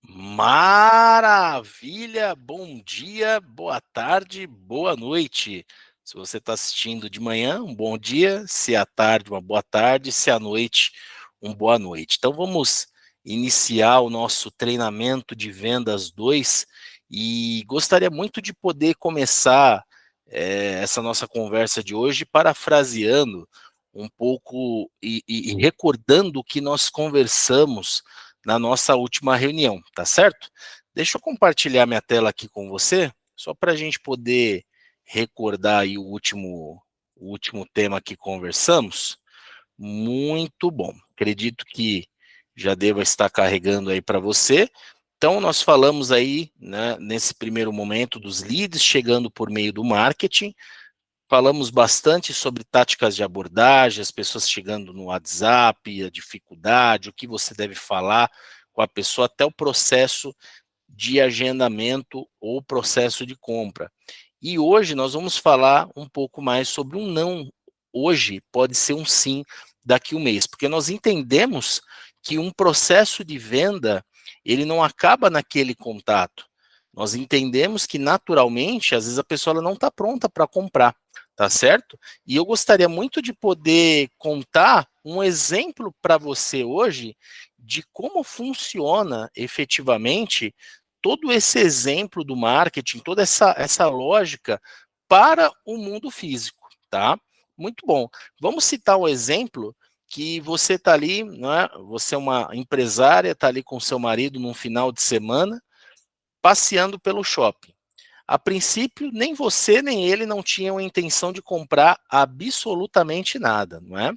Maravilha! Bom dia, boa tarde, boa noite. Se você está assistindo de manhã, um bom dia, se é à tarde, uma boa tarde, se é à noite, uma boa noite. Então vamos iniciar o nosso treinamento de vendas 2 e gostaria muito de poder começar essa nossa conversa de hoje parafraseando um pouco e recordando o que nós conversamos na nossa última reunião, tá certo? Deixa eu compartilhar minha tela aqui com você, só para a gente poder recordar aí o último tema que conversamos. Muito bom. Acredito que já deva estar carregando aí para você. Então, nós falamos aí, né, nesse primeiro momento dos leads chegando por meio do marketing. Falamos bastante sobre táticas de abordagem, as pessoas chegando no WhatsApp, a dificuldade, o que você deve falar com a pessoa, até o processo de agendamento ou processo de compra. E hoje nós vamos falar um pouco mais sobre um não. Hoje pode ser um sim daqui a um mês, porque nós entendemos que um processo de venda, ele não acaba naquele contato. Nós entendemos que naturalmente, às vezes a pessoa ela não está pronta para comprar, tá certo? E eu gostaria muito de poder contar um exemplo para você hoje de como funciona efetivamente todo esse exemplo do marketing, toda essa lógica para o mundo físico, tá? Muito bom. Vamos citar um exemplo que você está ali, né, você é uma empresária, está ali com seu marido num final de semana, passeando pelo shopping. A princípio, nem você nem ele não tinham a intenção de comprar absolutamente nada, não é?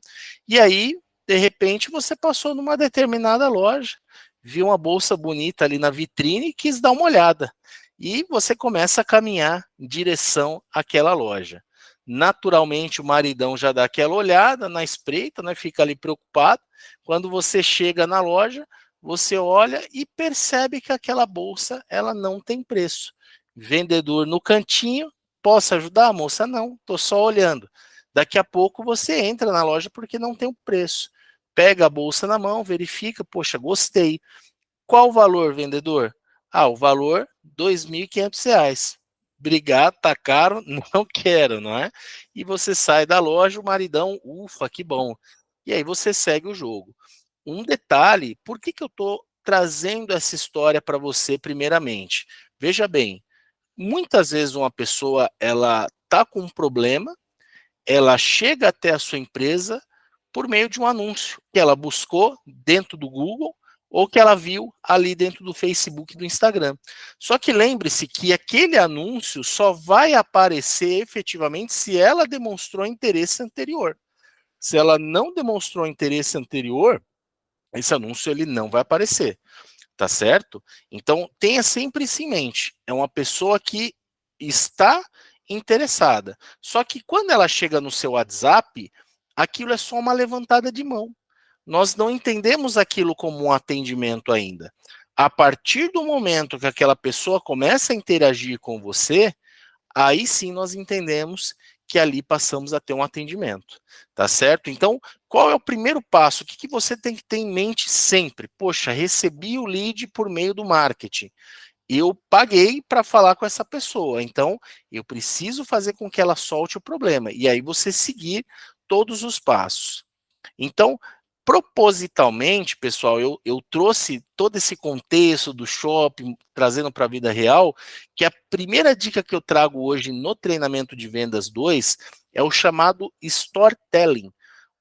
E aí, de repente, você passou numa determinada loja, viu uma bolsa bonita ali na vitrine e quis dar uma olhada. E você começa a caminhar em direção àquela loja. Naturalmente, o maridão já dá aquela olhada na espreita, né? Fica ali preocupado. Quando você chega na loja, você olha e percebe que aquela bolsa ela não tem preço. Vendedor no cantinho, posso ajudar, moça? Não, estou só olhando. Daqui a pouco você entra na loja porque não tem o preço. Pega a bolsa na mão, verifica, poxa, gostei. Qual o valor, vendedor? Ah, o valor R$ 2.500. Obrigado, tá caro, não quero, não é? E você sai da loja, o maridão, ufa, que bom. E aí você segue o jogo. Um detalhe, por que eu estou trazendo essa história para você primeiramente? Veja bem, muitas vezes uma pessoa ela está com um problema, ela chega até a sua empresa por meio de um anúncio que ela buscou dentro do Google ou que ela viu ali dentro do Facebook e do Instagram. Só que lembre-se que aquele anúncio só vai aparecer efetivamente se ela demonstrou interesse anterior. Se ela não demonstrou interesse anterior, esse anúncio ele não vai aparecer, tá certo? Então tenha sempre isso em mente. É uma pessoa que está interessada. Só que quando ela chega no seu WhatsApp, aquilo é só uma levantada de mão. Nós não entendemos aquilo como um atendimento ainda. A partir do momento que aquela pessoa começa a interagir com você, aí sim nós entendemos que ali passamos a ter um atendimento, tá certo? Então, qual é o primeiro passo? O que você tem que ter em mente sempre? Poxa, recebi o lead por meio do marketing. Eu paguei para falar com essa pessoa, então eu preciso fazer com que ela solte o problema. E aí você seguir todos os passos. Então, propositalmente, pessoal, eu trouxe todo esse contexto do shopping, trazendo para a vida real, que a primeira dica que eu trago hoje no treinamento de vendas 2 é o chamado storytelling.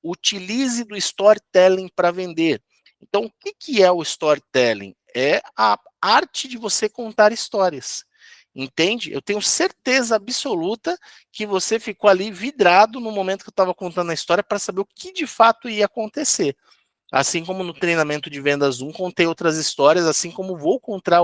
Utilize do storytelling para vender. Então, o que é o storytelling? É a arte de você contar histórias. Entende? Eu tenho certeza absoluta que você ficou ali vidrado no momento que eu estava contando a história para saber o que de fato ia acontecer. Assim como no treinamento de vendas 1, contei outras histórias, assim como vou contar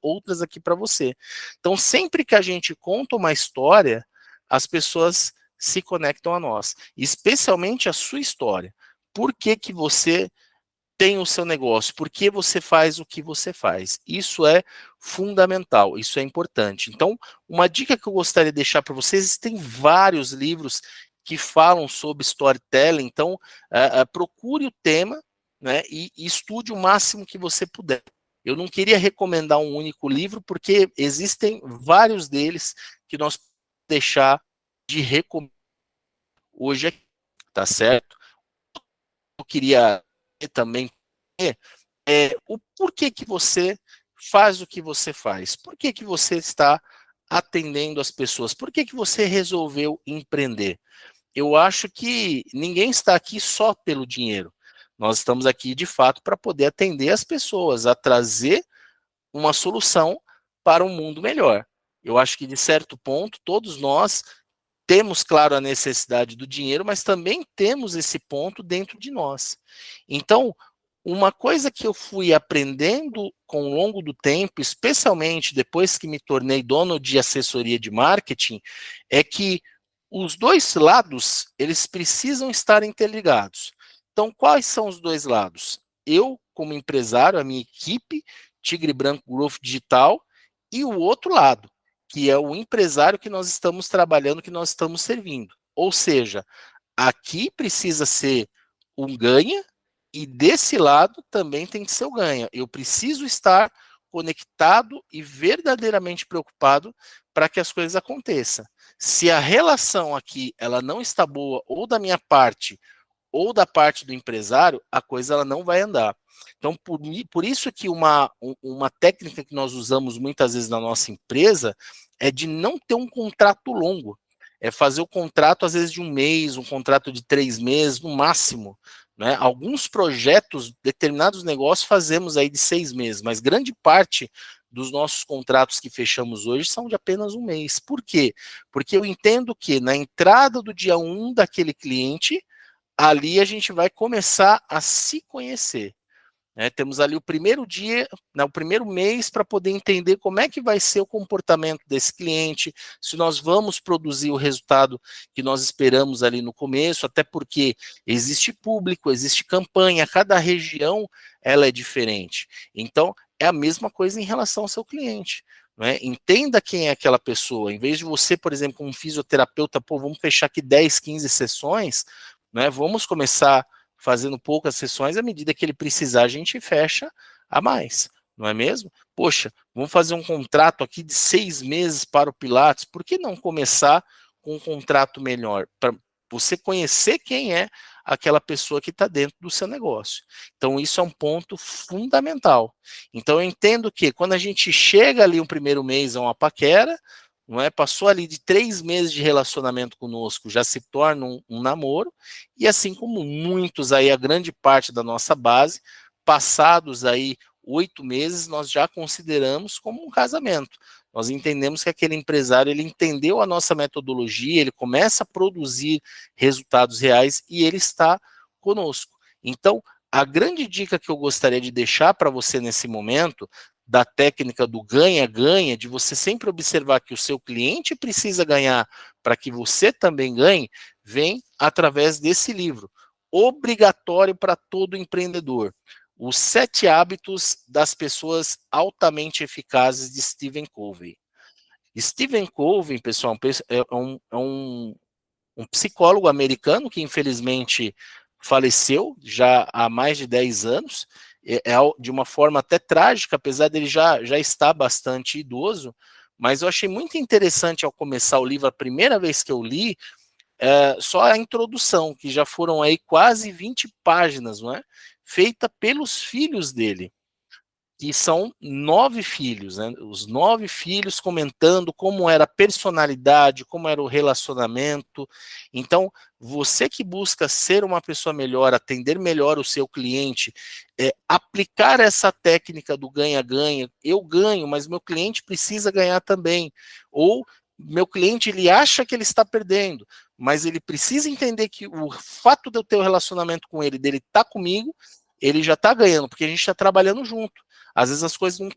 outras aqui para você. Então, sempre que a gente conta uma história, as pessoas se conectam a nós, especialmente a sua história. Por que, que você tem o seu negócio? Por que você faz o que você faz? Isso é fundamental, isso é importante. Então, uma dica que eu gostaria de deixar para vocês, tem vários livros que falam sobre storytelling, então procure o tema, né, e estude o máximo que você puder. Eu não queria recomendar um único livro, porque existem vários deles que nós podemos deixar de recomendar hoje aqui, tá certo? Eu queria também o porquê que você faz o que você faz, por que que você está atendendo as pessoas, por que que você resolveu empreender. Eu acho que ninguém está aqui só pelo dinheiro, nós estamos aqui de fato para poder atender as pessoas, a trazer uma solução para um mundo melhor. Eu acho que de certo ponto todos nós temos, claro, a necessidade do dinheiro, mas também temos esse ponto dentro de nós. Então, uma coisa que eu fui aprendendo com o longo do tempo, especialmente depois que me tornei dono de assessoria de marketing, é que os dois lados, eles precisam estar interligados. Então, quais são os dois lados? Eu, como empresário, a minha equipe, Tigre Branco Growth Digital, e o outro lado, que é o empresário que nós estamos trabalhando, que nós estamos servindo. Ou seja, aqui precisa ser um ganha, e desse lado também tem que ser o ganha. Eu preciso estar conectado e verdadeiramente preocupado para que as coisas aconteçam. Se a relação aqui ela não está boa, ou da minha parte, ou da parte do empresário, a coisa ela não vai andar. Então, por isso que uma técnica que nós usamos muitas vezes na nossa empresa é de não ter um contrato longo. É fazer o contrato, às vezes, de um mês, um contrato de 3 meses, no máximo. Né? Alguns projetos, determinados negócios, fazemos aí de 6 meses, mas grande parte dos nossos contratos que fechamos hoje são de apenas um mês. Por quê? Porque eu entendo que na entrada do dia 1 daquele cliente, ali a gente vai começar a se conhecer. Né? Temos ali o primeiro dia, né, o primeiro mês, para poder entender como é que vai ser o comportamento desse cliente, se nós vamos produzir o resultado que nós esperamos ali no começo, até porque existe público, existe campanha, cada região ela é diferente. Então, é a mesma coisa em relação ao seu cliente. Né? Entenda quem é aquela pessoa. Em vez de você, por exemplo, como fisioterapeuta, pô, vamos fechar aqui 10, 15 sessões, né? Vamos começar fazendo poucas sessões, à medida que ele precisar, a gente fecha a mais, não é mesmo? Poxa, vamos fazer um contrato aqui de 6 meses para o Pilates, por que não começar com um contrato melhor? Para você conhecer quem é aquela pessoa que está dentro do seu negócio. Então, isso é um ponto fundamental. Então, eu entendo que quando a gente chega ali um primeiro mês a uma paquera, não é? Passou ali de 3 meses de relacionamento conosco, já se torna um namoro, e assim como muitos aí, a grande parte da nossa base, passados aí 8 meses, nós já consideramos como um casamento. Nós entendemos que aquele empresário, ele entendeu a nossa metodologia, ele começa a produzir resultados reais e ele está conosco. Então, a grande dica que eu gostaria de deixar para você nesse momento, da técnica do ganha-ganha, de você sempre observar que o seu cliente precisa ganhar para que você também ganhe, vem através desse livro, obrigatório para todo empreendedor. Os 7 hábitos das pessoas altamente eficazes de Stephen Covey. Stephen Covey, pessoal, é um psicólogo americano que infelizmente faleceu já há mais de 10 anos, de uma forma até trágica, apesar dele já estar bastante idoso, mas eu achei muito interessante ao começar o livro, a primeira vez que eu li, só a introdução, que já foram aí quase 20 páginas, não é? Feita pelos filhos dele, que são 9 filhos, né? Os 9 filhos comentando como era a personalidade, como era o relacionamento. Então, você que busca ser uma pessoa melhor, atender melhor o seu cliente, aplicar essa técnica do ganha-ganha, eu ganho, mas meu cliente precisa ganhar também. Ou meu cliente, ele acha que ele está perdendo, mas ele precisa entender que o fato de eu ter o relacionamento com ele, dele estar comigo, ele já está ganhando, porque a gente está trabalhando junto. Às vezes as coisas não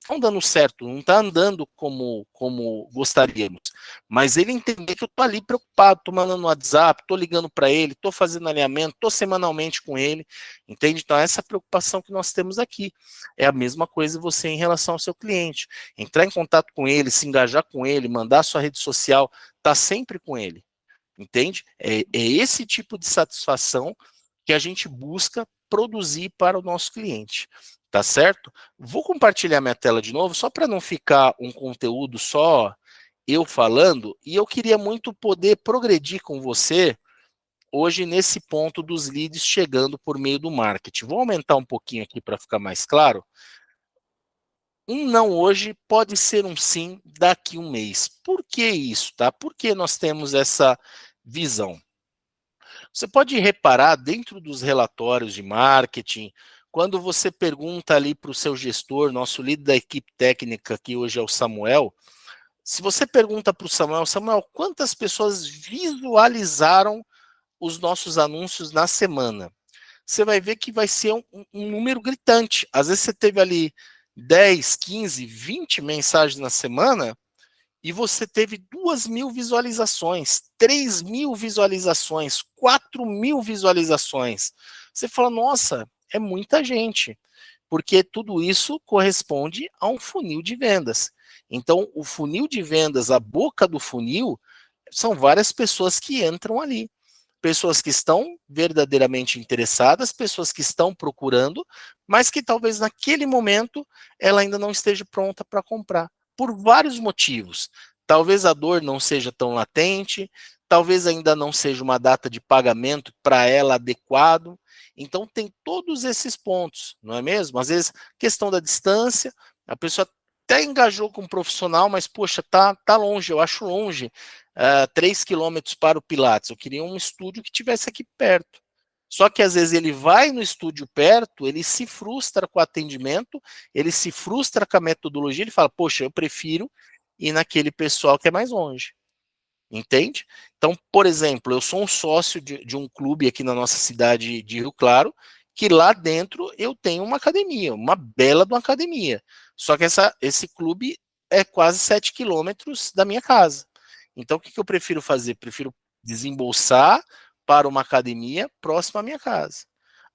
estão dando certo, não está andando como gostaríamos. Mas ele entender que eu estou ali preocupado, estou mandando no WhatsApp, estou ligando para ele, estou fazendo alinhamento, estou semanalmente com ele, entende? Então essa preocupação que nós temos aqui é a mesma coisa você em relação ao seu cliente. Entrar em contato com ele, se engajar com ele, mandar sua rede social, tá sempre com ele, entende? É esse tipo de satisfação que a gente busca produzir para o nosso cliente. tá certo? Vou compartilhar minha tela de novo, só para não ficar um conteúdo só eu falando, e eu queria muito poder progredir com você hoje nesse ponto dos leads chegando por meio do marketing. Vou aumentar um pouquinho aqui para ficar mais claro. Um não hoje pode ser um sim daqui um mês. Por que isso, tá? Por que nós temos essa visão? Você pode reparar dentro dos relatórios de marketing, quando você pergunta ali para o seu gestor, nosso líder da equipe técnica, que hoje é o Samuel, se você pergunta para o Samuel, Samuel, quantas pessoas visualizaram os nossos anúncios na semana? Você vai ver que vai ser um número gritante. Às vezes você teve ali 10, 15, 20 mensagens na semana, e você teve 2.000 visualizações, 3.000 visualizações, 4.000 visualizações. Você fala, nossa, é muita gente, porque tudo isso corresponde a um funil de vendas. Então, o funil de vendas, a boca do funil, são várias pessoas que entram ali. Pessoas que estão verdadeiramente interessadas, pessoas que estão procurando, mas que talvez naquele momento ela ainda não esteja pronta para comprar, por vários motivos. Talvez a dor não seja tão latente, talvez ainda não seja uma data de pagamento para ela adequado. Então tem todos esses pontos, não é mesmo? Às vezes, questão da distância, a pessoa até engajou com um profissional, mas poxa, tá longe, eu acho longe 3 quilômetros para o Pilates. Eu queria um estúdio que tivesse aqui perto. Só que às vezes ele vai no estúdio perto, ele se frustra com o atendimento, ele se frustra com a metodologia, ele fala, poxa, eu prefiro ir naquele pessoal que é mais longe. Entende? Então, por exemplo, eu sou um sócio de um clube aqui na nossa cidade de Rio Claro, que lá dentro eu tenho uma academia, uma bela de uma academia. Só que esse clube é quase 7 quilômetros da minha casa. Então, o que eu prefiro fazer? Prefiro desembolsar para uma academia próxima à minha casa.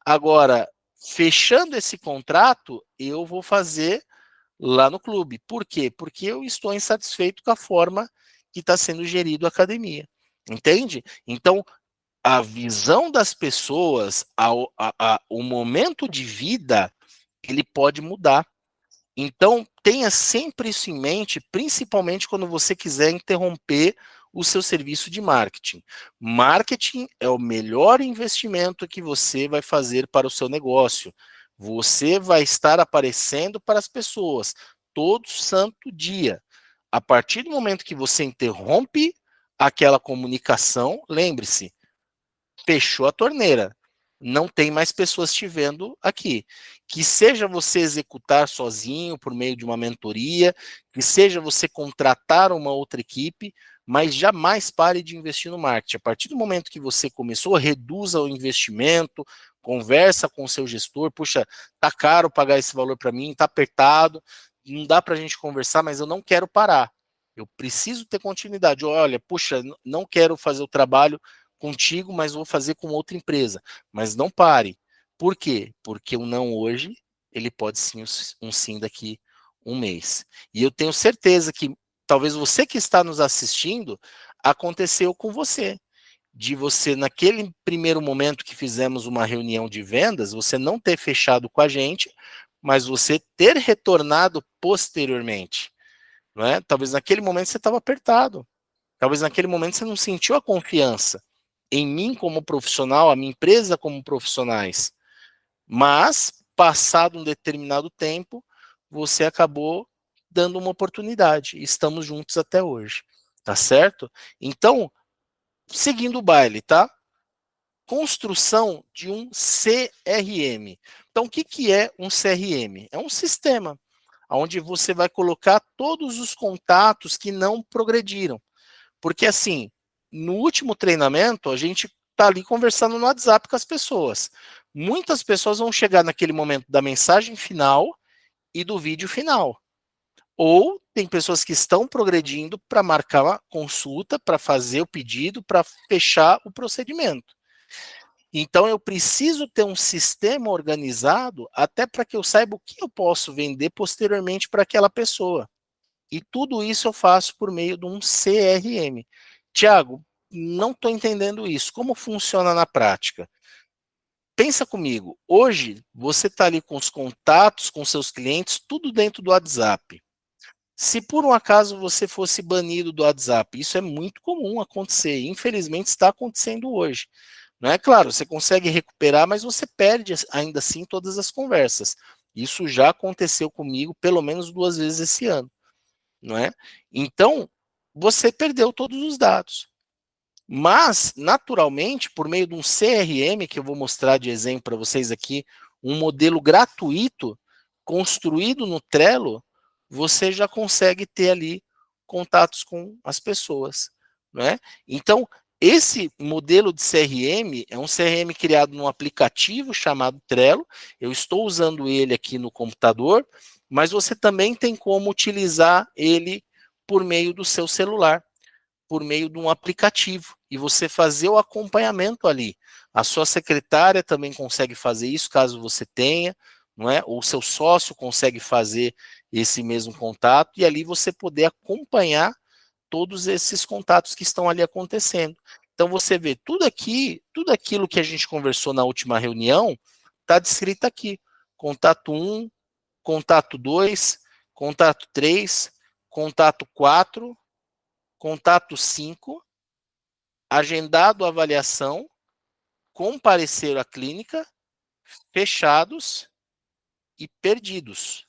Agora, fechando esse contrato, eu vou fazer lá no clube. Por quê? Porque eu estou insatisfeito com a forma que está sendo gerido a academia. Entende? Então, a visão das pessoas, o momento de vida, ele pode mudar. Então, tenha sempre isso em mente, principalmente quando você quiser interromper o seu serviço de marketing. Marketing é o melhor investimento que você vai fazer para o seu negócio. Você vai estar aparecendo para as pessoas todo santo dia. A partir do momento que você interrompe aquela comunicação, lembre-se, fechou a torneira. Não tem mais pessoas te vendo aqui. Que seja você executar sozinho por meio de uma mentoria, que seja você contratar uma outra equipe, mas jamais pare de investir no marketing. A partir do momento que você começou, reduza o investimento, conversa com o seu gestor, puxa, tá caro pagar esse valor para mim, tá apertado, não dá para a gente conversar, mas eu não quero parar. Eu preciso ter continuidade. Olha, puxa, não quero fazer o trabalho contigo, mas vou fazer com outra empresa. Mas não pare. Por quê? Porque o não hoje, ele pode sim um sim daqui um mês. E eu tenho certeza que talvez você que está nos assistindo, aconteceu com você. De você, naquele primeiro momento que fizemos uma reunião de vendas, você não ter fechado com a gente, mas você ter retornado posteriormente. Não é? Talvez naquele momento você estava apertado. Talvez naquele momento você não sentiu a confiança em mim como profissional, a minha empresa como profissionais. Mas, passado um determinado tempo, você acabou dando uma oportunidade. Estamos juntos até hoje. Tá certo? Então, seguindo o baile, tá? Construção de um CRM. Então, o que é um CRM? É um sistema onde você vai colocar todos os contatos que não progrediram. Porque assim, no último treinamento, a gente está ali conversando no WhatsApp com as pessoas. Muitas pessoas vão chegar naquele momento da mensagem final e do vídeo final. Ou tem pessoas que estão progredindo para marcar uma consulta, para fazer o pedido, para fechar o procedimento. Então eu preciso ter um sistema organizado até para que eu saiba o que eu posso vender posteriormente para aquela pessoa. E tudo isso eu faço por meio de um CRM. Tiago, não estou entendendo isso. Como funciona na prática? pensa comigo, hoje você está ali com os contatos, com seus clientes, tudo dentro do WhatsApp. Se por um acaso você fosse banido do WhatsApp, isso é muito comum acontecer, infelizmente está acontecendo hoje. Não é claro, você consegue recuperar, mas você perde ainda assim todas as conversas. Isso já aconteceu comigo pelo menos 2 vezes esse ano, não é? Então, você perdeu todos os dados. Mas, naturalmente, por meio de um CRM, que eu vou mostrar de exemplo para vocês aqui, um modelo gratuito, construído no Trello, você já consegue ter ali contatos com as pessoas, não é? Então, esse modelo de CRM é um CRM criado num aplicativo chamado Trello. Eu estou usando ele aqui no computador, mas você também tem como utilizar ele por meio do seu celular, por meio de um aplicativo, e você fazer o acompanhamento ali. A sua secretária também consegue fazer isso, caso você tenha, não é? Ou o seu sócio consegue fazer esse mesmo contato, e ali você poder acompanhar todos esses contatos que estão ali acontecendo. Então você vê tudo aqui, tudo aquilo que a gente conversou na última reunião, está descrito aqui. Contato 1, contato 2, contato 3, contato 4, contato 5, agendado a avaliação, comparecer à clínica, fechados e perdidos.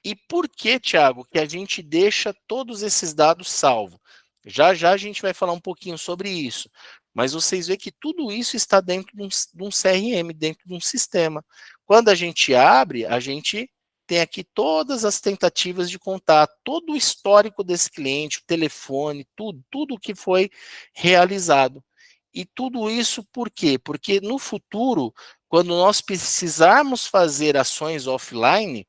E por que, Thiago, que a gente deixa todos esses dados salvos? Já já a gente vai falar um pouquinho sobre isso. Mas vocês veem que tudo isso está dentro de um CRM, dentro de um sistema. Quando a gente abre, a gente tem aqui todas as tentativas de contato, todo o histórico desse cliente, o telefone, tudo que foi realizado. E tudo isso por quê? Porque no futuro, quando nós precisarmos fazer ações offline,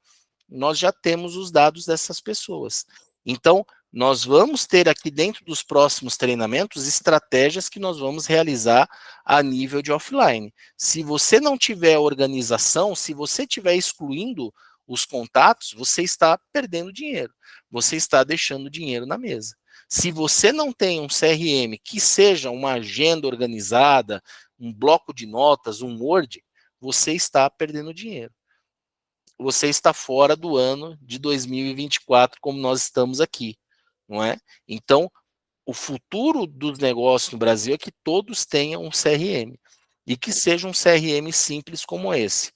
nós já temos os dados dessas pessoas. Então, nós vamos ter aqui dentro dos próximos treinamentos estratégias que nós vamos realizar a nível de offline. Se você não tiver organização, se você estiver excluindo os contatos, você está perdendo dinheiro. Você está deixando dinheiro na mesa. Se você não tem um CRM que seja uma agenda organizada, um bloco de notas, um Word, você está perdendo dinheiro. Você está fora do ano de 2024, como nós estamos aqui, não é? Então, o futuro dos negócios no Brasil é que todos tenham um CRM e que seja um CRM simples como esse.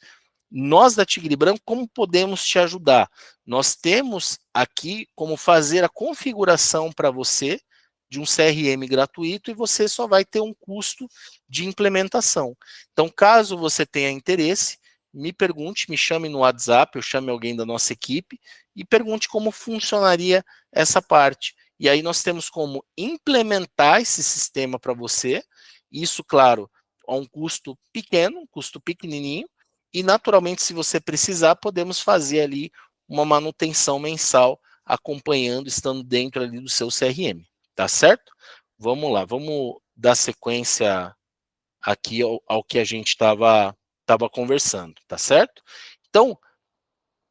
Nós da Tigre Branco, como podemos te ajudar? Nós temos aqui como fazer a configuração para você de um CRM gratuito, e você só vai ter um custo de implementação. Então, caso você tenha interesse, me pergunte, me chame no WhatsApp, eu chame alguém da nossa equipe e pergunte como funcionaria essa parte. E aí nós temos como implementar esse sistema para você. Isso, claro, a um custo pequeno, um custo pequenininho, e naturalmente, se você precisar, podemos fazer ali uma manutenção mensal, acompanhando, estando dentro ali do seu CRM, tá certo? Vamos lá, vamos dar sequência aqui ao que a gente estava conversando, tá certo? Então,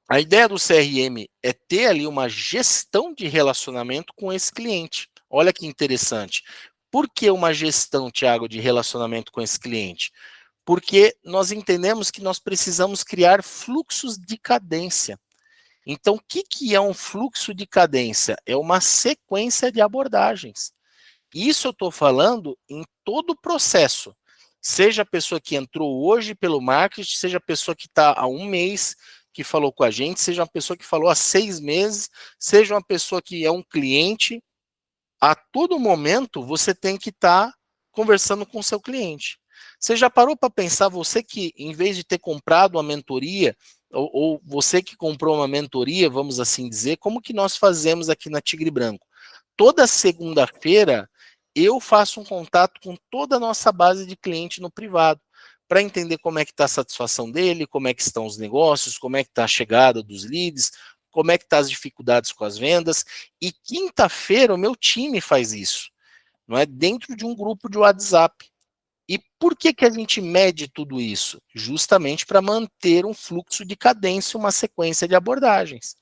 a ideia do CRM é ter ali uma gestão de relacionamento com esse cliente. Olha que interessante. Por que uma gestão, Thiago, de relacionamento com esse cliente? Porque nós entendemos que nós precisamos criar fluxos de cadência. Então, o que é um fluxo de cadência? É uma sequência de abordagens. Isso eu estou falando em todo o processo. Seja a pessoa que entrou hoje pelo marketing, seja a pessoa que está há um mês que falou com a gente, seja uma pessoa que falou há 6 meses, seja uma pessoa que é um cliente. A todo momento você tem que estar conversando com o seu cliente. Você já parou para pensar, você que, em vez de ter comprado uma mentoria, ou você que comprou uma mentoria, vamos assim dizer, como que nós fazemos aqui na Tigre Branco? Toda segunda-feira eu faço um contato com toda a nossa base de cliente no privado, para entender como é que está a satisfação dele, como é que estão os negócios, como é que está a chegada dos leads, como é que está as dificuldades com as vendas. E quinta-feira o meu time faz isso, não é? Dentro de um grupo de WhatsApp. E por que, que a gente mede tudo isso? Justamente para manter um fluxo de cadência, uma sequência de abordagens.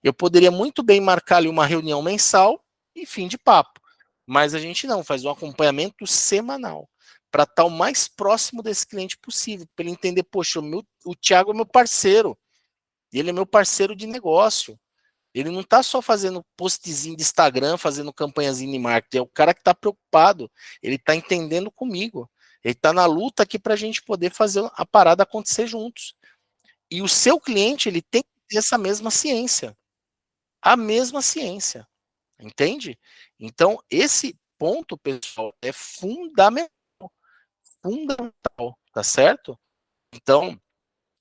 Eu poderia muito bem marcar ali uma reunião mensal e fim de papo, mas a gente não, faz um acompanhamento semanal, para estar o mais próximo desse cliente possível, para ele entender, poxa, o Thiago é meu parceiro, ele é meu parceiro de negócio. Ele não está só fazendo postzinho de Instagram, fazendo campanhazinha de marketing, é o cara que está preocupado, ele está entendendo comigo, ele está na luta aqui para a gente poder fazer a parada acontecer juntos. E o seu cliente, ele tem que ter essa mesma ciência, a mesma ciência, entende? Então, esse ponto, pessoal, é fundamental, fundamental, tá certo? Então,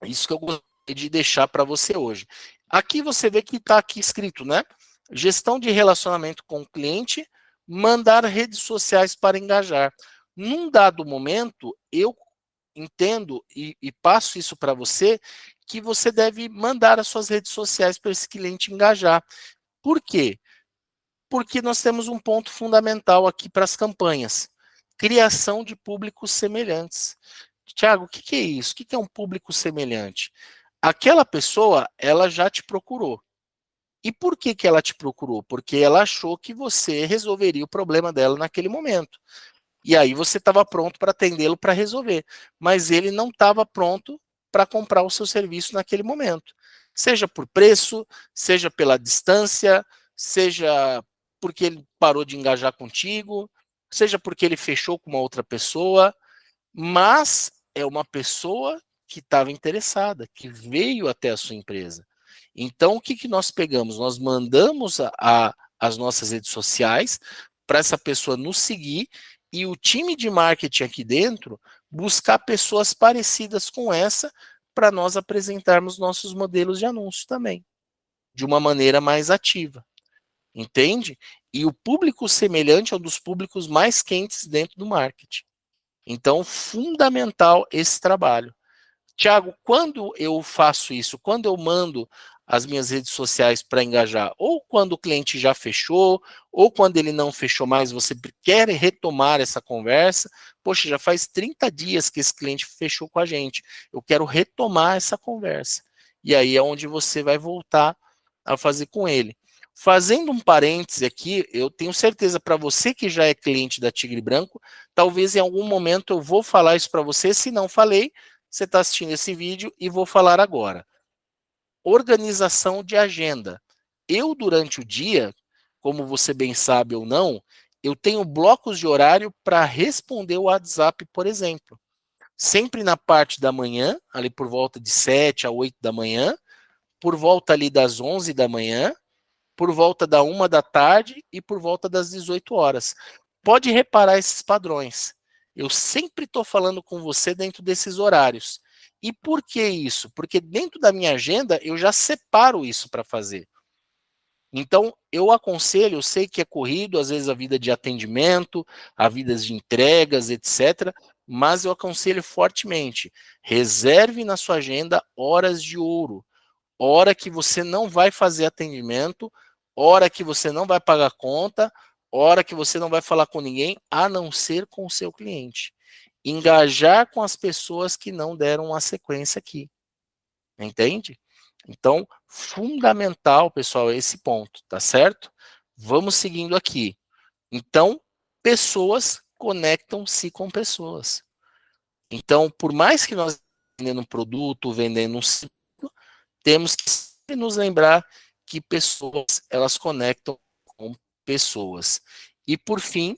isso que eu gostaria de deixar para você hoje. Aqui você vê que está aqui escrito, né? Gestão de relacionamento com o cliente, mandar redes sociais para engajar. Num dado momento, eu entendo e passo isso para você, que você deve mandar as suas redes sociais para esse cliente engajar. Por quê? Porque nós temos um ponto fundamental aqui para as campanhas: criação de públicos semelhantes. Tiago, o que é isso? O que é um público semelhante? Aquela pessoa, ela já te procurou. E por que ela te procurou? Porque ela achou que você resolveria o problema dela naquele momento. E aí você estava pronto para atendê-lo para resolver. Mas ele não estava pronto para comprar o seu serviço naquele momento. Seja por preço, seja pela distância, seja porque ele parou de engajar contigo, seja porque ele fechou com uma outra pessoa, mas é uma pessoa que estava interessada, que veio até a sua empresa. Então, o que nós pegamos? Nós mandamos as nossas redes sociais para essa pessoa nos seguir e o time de marketing aqui dentro buscar pessoas parecidas com essa para nós apresentarmos nossos modelos de anúncio também, de uma maneira mais ativa. Entende? E o público semelhante é um dos públicos mais quentes dentro do marketing. Então, fundamental esse trabalho. Tiago, quando eu faço isso, quando eu mando as minhas redes sociais para engajar, ou quando o cliente já fechou, ou quando ele não fechou mais, você quer retomar essa conversa, poxa, já faz 30 dias que esse cliente fechou com a gente, eu quero retomar essa conversa. E aí é onde você vai voltar a fazer com ele. Fazendo um parêntese aqui, eu tenho certeza para você que já é cliente da Tigre Branco, talvez em algum momento eu vou falar isso para você, se não falei, você está assistindo esse vídeo e vou falar agora. Organização de agenda. Eu, durante o dia, como você bem sabe ou não, eu tenho blocos de horário para responder o WhatsApp, por exemplo. Sempre na parte da manhã, ali por volta de 7 a 8 da manhã, por volta ali das 11 da manhã, por volta da 1 da tarde e por volta das 18 horas. Pode reparar esses padrões. Eu sempre estou falando com você dentro desses horários. E por que isso? Porque dentro da minha agenda eu já separo isso para fazer. Então, eu aconselho, eu sei que é corrido, às vezes a vida de atendimento, a vida de entregas, etc., mas eu aconselho fortemente, reserve na sua agenda horas de ouro, hora que você não vai fazer atendimento, hora que você não vai pagar conta, hora que você não vai falar com ninguém, a não ser com o seu cliente. Engajar com as pessoas que não deram uma sequência aqui. Entende? Então, fundamental, pessoal, esse ponto, tá certo? Vamos seguindo aqui. Então, pessoas conectam-se com pessoas. Então, por mais que nós vendendo um produto, vendendo um serviço, temos que sempre nos lembrar que pessoas, elas conectam com pessoas. E, por fim,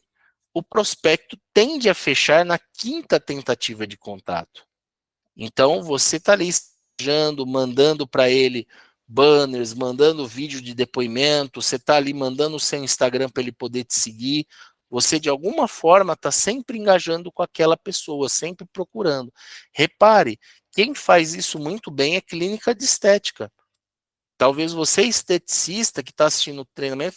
o prospecto tende a fechar na quinta tentativa de contato. Então, você está ali mandando para ele banners, mandando vídeo de depoimento, você está ali mandando o seu Instagram para ele poder te seguir, você de alguma forma está sempre engajando com aquela pessoa, sempre procurando. Repare, quem faz isso muito bem é clínica de estética. Talvez você, esteticista, que está assistindo o treinamento,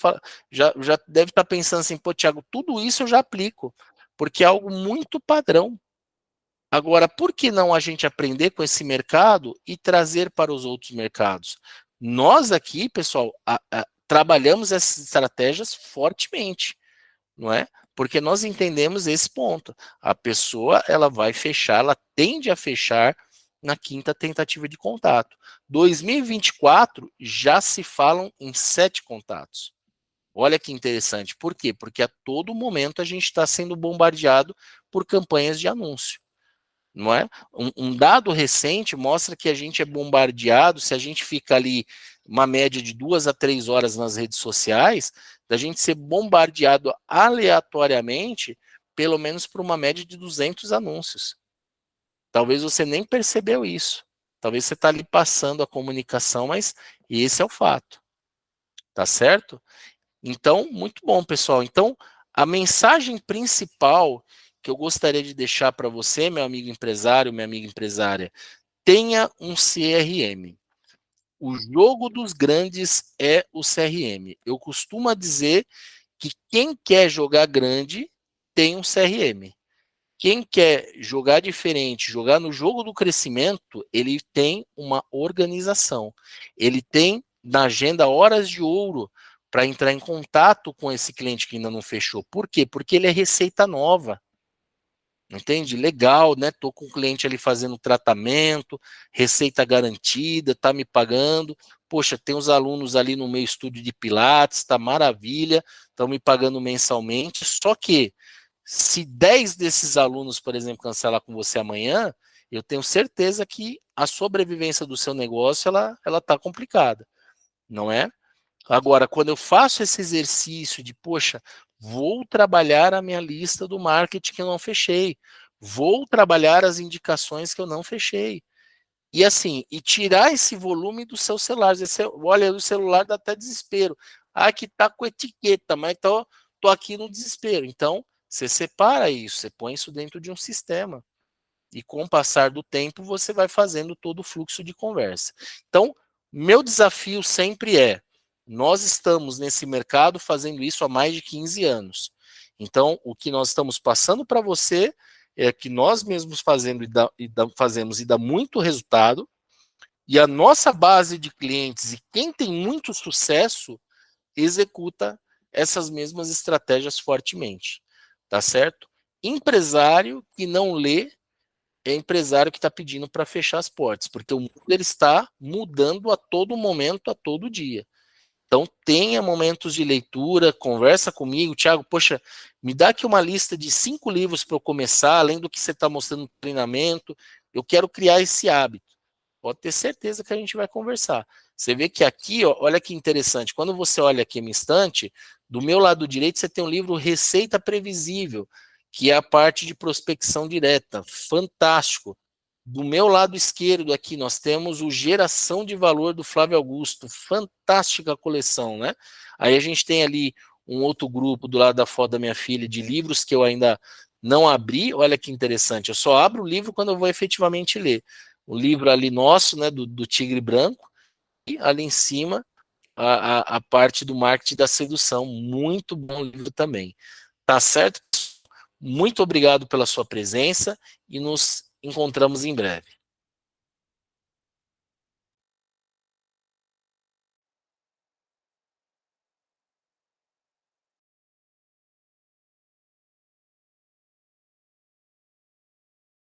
já deve estar pensando assim, pô, Thiago, tudo isso eu já aplico, porque é algo muito padrão. Agora, por que não a gente aprender com esse mercado e trazer para os outros mercados? Nós aqui, pessoal, trabalhamos essas estratégias fortemente, não é? Porque nós entendemos esse ponto. A pessoa, ela vai fechar, ela tende a fechar na quinta tentativa de contato. 2024 já se falam em 7 contatos. Olha que interessante. Por quê? Porque a todo momento a gente está sendo bombardeado por campanhas de anúncio. Não é? Um dado recente mostra que a gente é bombardeado, se a gente fica ali uma média de 2 a 3 horas nas redes sociais, da gente ser bombardeado aleatoriamente, pelo menos por uma média de 200 anúncios. Talvez você nem percebeu isso. Talvez você está ali passando a comunicação, mas esse é o fato. Tá certo? Então, muito bom, pessoal. Então, a mensagem principal que eu gostaria de deixar para você, meu amigo empresário, minha amiga empresária, tenha um CRM. O jogo dos grandes é o CRM. Eu costumo dizer que quem quer jogar grande tem um CRM. Quem quer jogar diferente, jogar no jogo do crescimento, ele tem uma organização. Ele tem na agenda horas de ouro para entrar em contato com esse cliente que ainda não fechou. Por quê? Porque ele é receita nova. Entende? Legal, né? Tô com o cliente ali fazendo tratamento, receita garantida, tá me pagando. Poxa, tem os alunos ali no meu estúdio de Pilates, tá maravilha, estão me pagando mensalmente. Só que se 10 desses alunos, por exemplo, cancelar com você amanhã, eu tenho certeza que a sobrevivência do seu negócio ela tá complicada, não é? Agora, quando eu faço esse exercício de, poxa, vou trabalhar a minha lista do marketing que eu não fechei, vou trabalhar as indicações que eu não fechei. E assim, e tirar esse volume do seu celular. Você olha o celular, dá até desespero. Ah, que tá com etiqueta, mas tô aqui no desespero. Então, você separa isso, você põe isso dentro de um sistema. E com o passar do tempo, você vai fazendo todo o fluxo de conversa. Então, meu desafio sempre é: nós estamos nesse mercado fazendo isso há mais de 15 anos. Então, o que nós estamos passando para você é que nós mesmos fazemos e dá muito resultado, e a nossa base de clientes e quem tem muito sucesso executa essas mesmas estratégias fortemente. Tá certo? Empresário que não lê é empresário que está pedindo para fechar as portas, porque o mundo ele está mudando a todo momento, a todo dia. Então, tenha momentos de leitura, conversa comigo, Thiago, poxa, me dá aqui uma lista de 5 livros para eu começar, além do que você está mostrando no treinamento, eu quero criar esse hábito. Pode ter certeza que a gente vai conversar. Você vê que aqui, ó, olha que interessante, quando você olha aqui no instante, do meu lado direito você tem um livro Receita Previsível, que é a parte de prospecção direta, fantástico. Do meu lado esquerdo aqui nós temos o Geração de Valor do Flávio Augusto, fantástica coleção, né? Aí a gente tem ali um outro grupo do lado da foto da minha filha de livros que eu ainda não abri, olha que interessante, eu só abro o livro quando eu vou efetivamente ler. O livro ali nosso, né, do Tigre Branco, e ali em cima a parte do marketing da sedução, muito bom livro também. Tá certo? Muito obrigado pela sua presença e nos encontramos em breve.